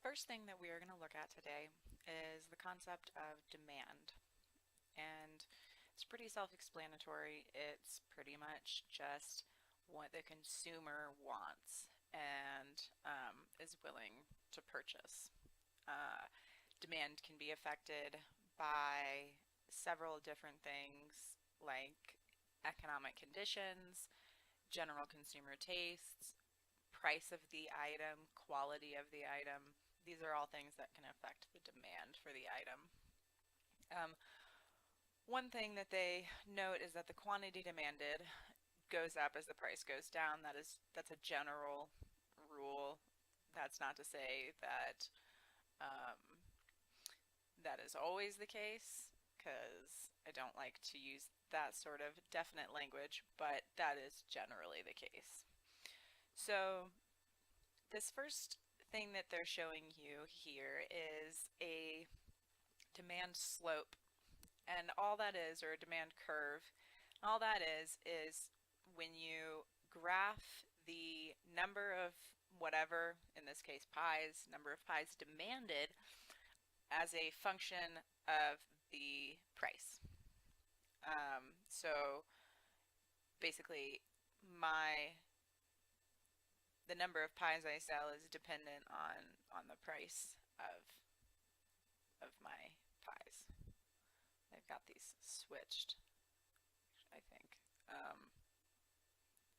first thing that we are going to look at today is the concept of demand. And it's pretty self-explanatory. It's pretty much just what the consumer wants and is willing to purchase. Uh, Demand can be affected by several different things like economic conditions, general consumer tastes, price of the item, quality of the item. These are all things that can affect the demand for the item. Um, One thing that they note is that the quantity demanded goes up as the price goes down. That's a general rule. That's not to say that um, that is always the case, because I don't like to use that sort of definite language, but that is generally the case. So this first thing that they're showing you here is a demand slope. And all that is, or a demand curve, all that is when you graph the number of whatever, in this case pies, number of pies demanded as a function of the price. So basically, my the number of pies I sell is dependent on the price of my pies. I've got these switched, I think.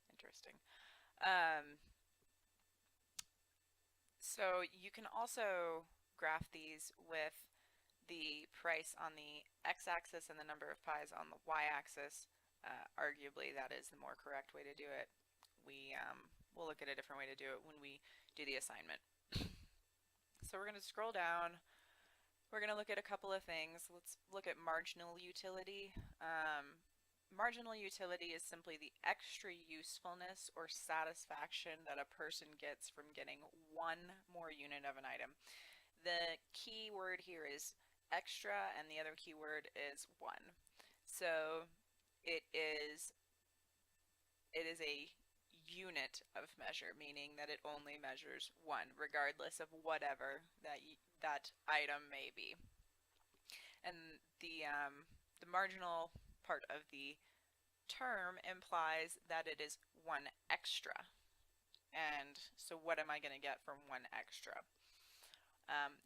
Interesting. Um, so you can also graph these with the price on the x-axis and the number of pies on the y-axis. Arguably, that is the more correct way to do it. We'll look at a different way to do it when we do the assignment. So we're going to scroll down. We're going to look at a couple of things. Let's look at marginal utility. Marginal utility is simply the extra usefulness or satisfaction that a person gets from getting one more unit of an item. The key word here is extra, and the other key word is one. So it is a unit of measure, meaning that it only measures one, regardless of whatever that item may be. And the marginal part of the term implies that it is one extra. And so what am I going to get from one extra?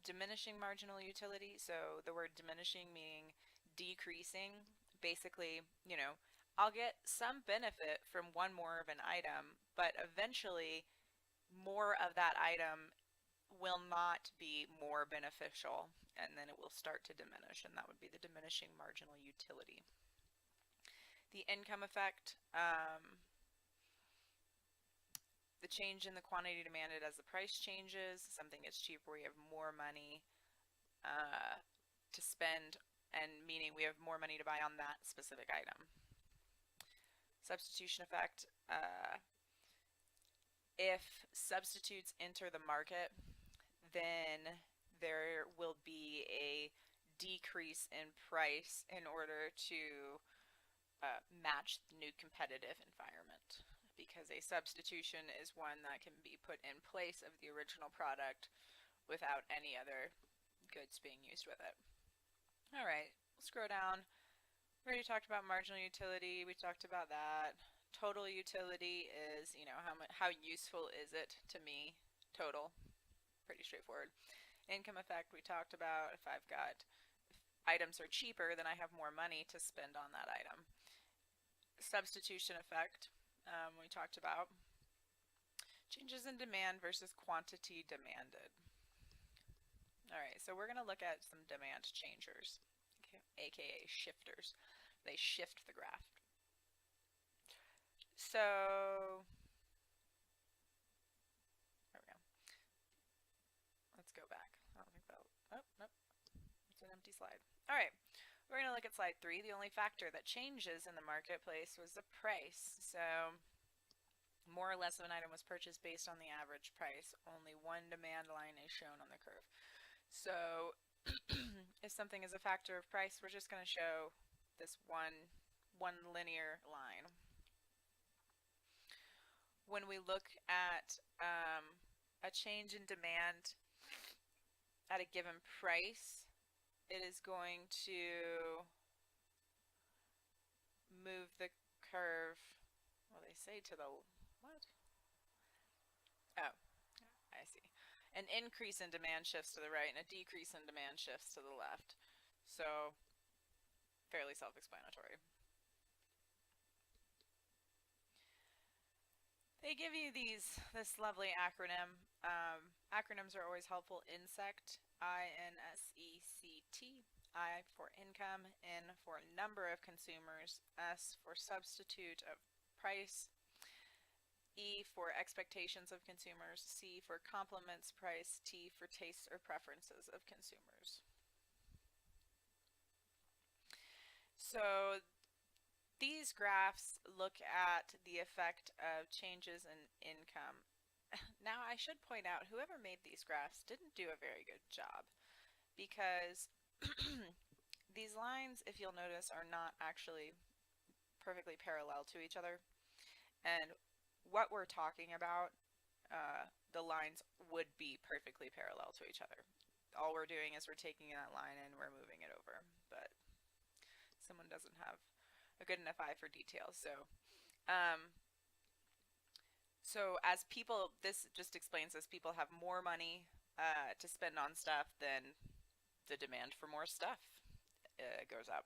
Diminishing marginal utility, so the word diminishing meaning decreasing. Basically, I'll get some benefit from one more of an item, but eventually more of that item will not be more beneficial, and then it will start to diminish, and that would be the diminishing marginal utility. The income effect, the change in the quantity demanded as the price changes. Something gets cheaper, we have more money to spend, and meaning we have more money to buy on that specific item. Substitution effect, if substitutes enter the market, then there will be a decrease in price in order to match the new competitive environment, because a substitution is one that can be put in place of the original product without any other goods being used with it. All right, we'll scroll down. We already talked about marginal utility. We talked about that. Total utility is, how useful is it to me? Total. Pretty straightforward. Income effect we talked about. If items are cheaper, then I have more money to spend on that item. Substitution effect we talked about. Changes in demand versus quantity demanded. All right, so we're going to look at some demand changers, okay, aka shifters. They shift the graph. So there we go. Let's go back. I don't think that'll, oh, nope, it's an empty slide. All right, we're going to look at slide 3. The only factor that changes in the marketplace was the price. So more or less of an item was purchased based on the average price. Only one demand line is shown on the curve. So if something is a factor of price, we're just going to show this one linear line. When we look at a change in demand, at a given price, it is going to move the curve, well, they say to the, what? Oh, I see. An increase in demand shifts to the right and a decrease in demand shifts to the left. So, fairly self-explanatory. They give you this lovely acronym. Acronyms are always helpful. INSECT, INSECT. I for income, N for number of consumers, S for substitute of price, E for expectations of consumers, C for complements price, T for tastes or preferences of consumers. So these graphs look at the effect of changes in income. Now I should point out, whoever made these graphs didn't do a very good job, because these lines, if you'll notice, are not actually perfectly parallel to each other. And what we're talking about, the lines would be perfectly parallel to each other. All we're doing is we're taking that line and we're moving it over, but someone doesn't have a good enough eye for details. So as people, this just explains as people have more money to spend on stuff, then the demand for more stuff goes up.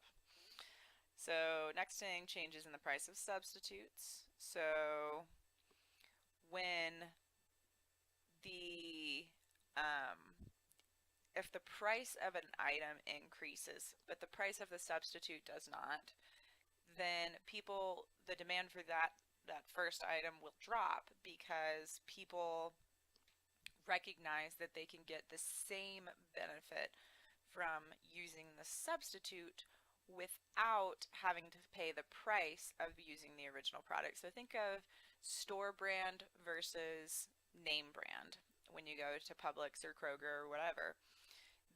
So next thing, changes in the price of substitutes. So when the if the price of an item increases but the price of the substitute does not, then the demand for that first item will drop, because people recognize that they can get the same benefit from using the substitute without having to pay the price of using the original product. So think of store brand versus name brand. When you go to Publix or Kroger or whatever,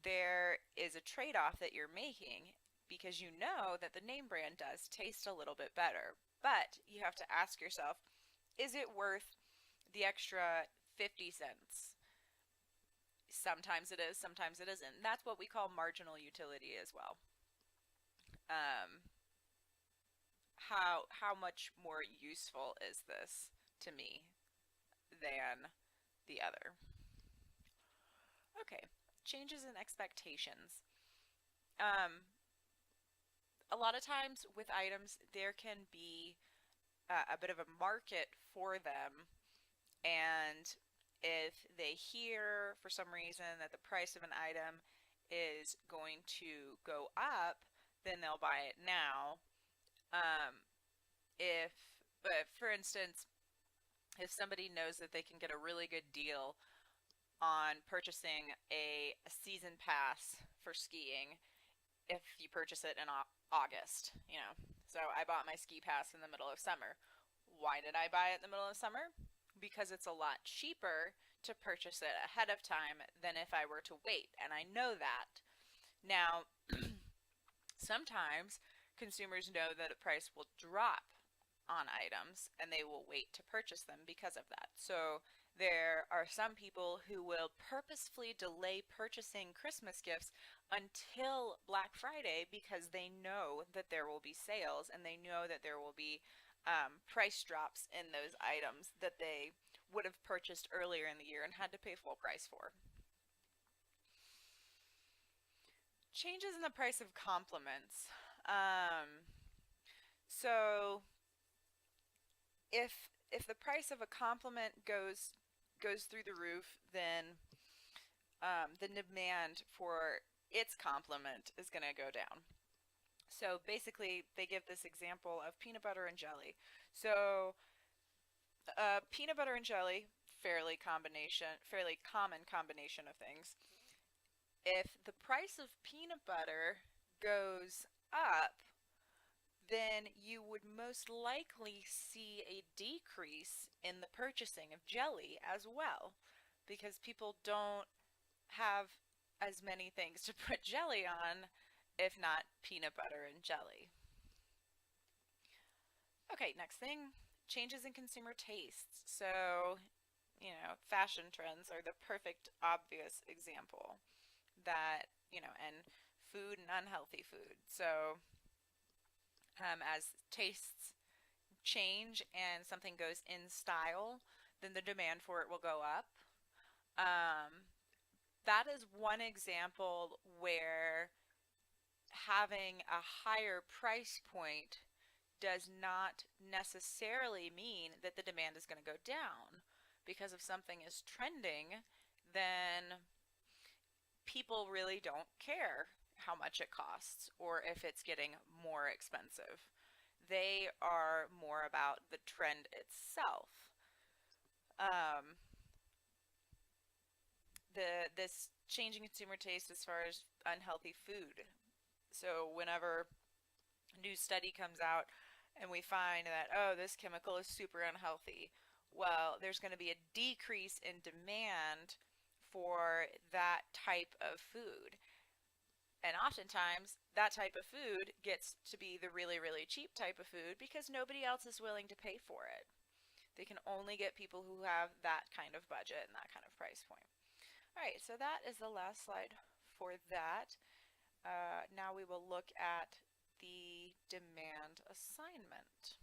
there is a trade-off that you're making, because you know that the name brand does taste a little bit better, but you have to ask yourself, is it worth the extra 50 cents? Sometimes it is, sometimes it isn't. That's what we call marginal utility as well. How much more useful is this to me than the other? Okay, changes in expectations. A lot of times with items, there can be a bit of a market for them, and if they hear for some reason that the price of an item is going to go up, then they'll buy it now. But for instance, if somebody knows that they can get a really good deal on purchasing a season pass for skiing, if you purchase it in August, so I bought my ski pass in the middle of summer. Why did I buy it in the middle of summer? Because it's a lot cheaper to purchase it ahead of time than if I were to wait, and I know that. Now, sometimes consumers know that a price will drop on items and they will wait to purchase them because of that. So there are some people who will purposefully delay purchasing Christmas gifts until Black Friday, because they know that there will be sales and they know that there will be price drops in those items that they would have purchased earlier in the year and had to pay full price for. Changes in the price of complements. So if the price of a complement goes through the roof, then the demand for its complement is going to go down. So basically, they give this example of peanut butter and jelly. So peanut butter and jelly, fairly common combination of things. If the price of peanut butter goes up, then you would most likely see a decrease in the purchasing of jelly as well, because people don't have as many things to put jelly on, if not peanut butter and jelly. Okay, next thing, changes in consumer tastes. So, fashion trends are the perfect obvious example. that, and food and unhealthy food. So as tastes change and something goes in style, then the demand for it will go up. Um, that is one example where having a higher price point does not necessarily mean that the demand is going to go down. Because if something is trending, then people really don't care how much it costs or if it's getting more expensive. They are more about the trend itself. Um, this changing consumer taste as far as unhealthy food. So whenever a new study comes out and we find that, oh, this chemical is super unhealthy, well, there's going to be a decrease in demand for that type of food. And oftentimes, that type of food gets to be the really, really cheap type of food because nobody else is willing to pay for it. They can only get people who have that kind of budget and that kind of price point. All right, so that is the last slide for that. Now we will look at the demand assignment.